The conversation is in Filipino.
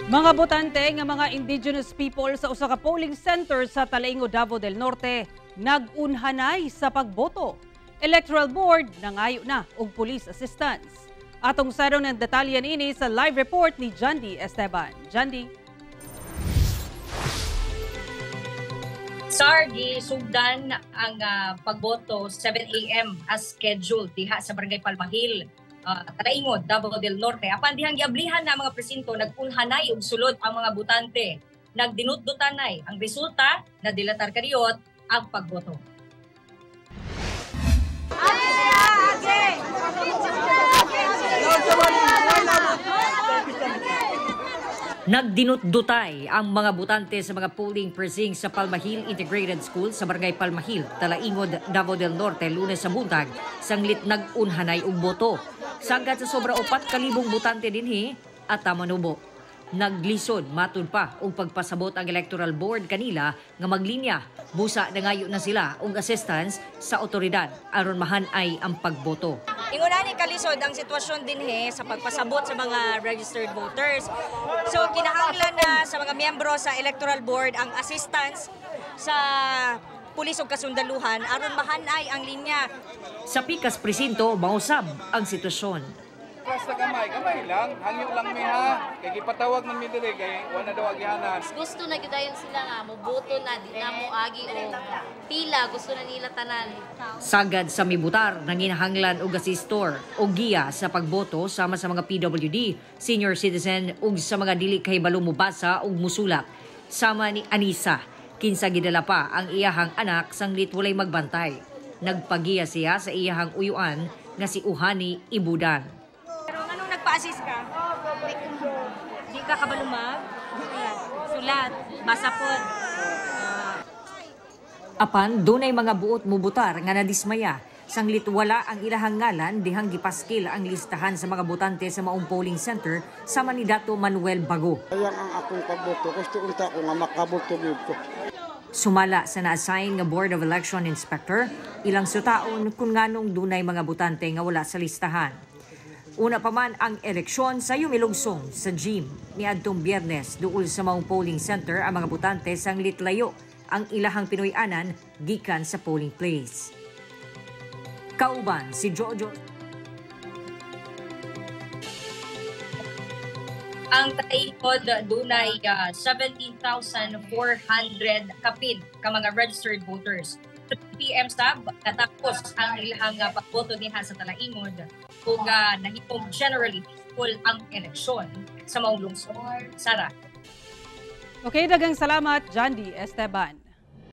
Mga botante nga mga indigenous people sa usa ka polling center sa Talaingo, Davao del Norte nag-unhanay sa pagboto. Electoral Board nangayo na og police assistance. Atong sarong ng detalye niini sa live report ni Jandy Esteban. Jandy. Sargi, sugdan ang pagboto 7 a.m. as scheduled diha sa Barangay Palmahil, Talaingo, Davao del Norte. Apan dihang giablihan na mga presinto, nag-unhanay og sulod ang mga botante. Nagdinut-dutanay ang resulta na dilatar kadiot ang pagboto. Nagdinut-dutay ang mga botante sa mga polling precinct sa Palmahil Integrated School sa Barangay Palmahil, Talaingod, Davao del Norte, Lunes sa buntag, sanglit nag-unhanay og boto. Sagad sa sobra 4,000 botante dinhi at manubo. Naglisod matud pa og pagpasabot ang Electoral Board kanila nga maglinya. Busa nangayo na sila og assistance sa otoridad aron mahanay ang pagboto. Inguna ni kalisod ang sitwasyon dinhi sa pagpasabot sa mga registered voters. So kinahanglan na sa mga miyembro sa Electoral Board ang assistance sa pulis ug kasundaluhan aron mahanay ang linya. Sa pikas presinto, mausab ang sitwasyon. Basta kamay lang, hangyo lang mi ha. Kay gipatawag man mi diri kay wala daw agihanan. Gusto na gyudayon sila nga moboto na di na mo agi o pila, gusto na nila tanan. Sagad sa mibutar nanginahanglan og asistor o giya sa pagboto sama sa mga PWD, senior citizen ug sa mga dili kahibalo mobasa ug musulat. Sama ni Anisa, kinsa gidala pa ang iyahang anak sanglit walay magbantay. Nagpagiya siya sa iyahang uyuan nga si Uhani Ibudan. Pa-assist ka? Di ka kabalumag? Sulat, basapod. Apan, dunay mga buot mubutar nga nadismaya. Sanglit wala ang ilahang ngalan dihang gipaskil ang listahan sa mga botante sa maong polling center sama ni Dato Manuel Bago. Ayan ang akong pagboto. Gusto unta ko nga makaboto dito. Sumala sa na-assign nga Board of Election Inspector, ilang sutaon kung nganong dunay mga botante nga wala sa listahan. Una pa man ang eleksyon sa yumilugsong sa gym. Niadtong Biyernes, duol sa maong polling center ang mga botante sanglit layo ang ilahang Pinoy-anan gikan sa polling place. Kauban si Jojo. Ang Talaingod dunay 17,400 kapin ka mga registered voters. 3 p.m. sab natapos ang ilahang pagboto diha sa Talaingod ug nahitong generally peaceful ang eleksyon sa maong lungsod. Sara. Okay, daghang salamat Jandy Esteban.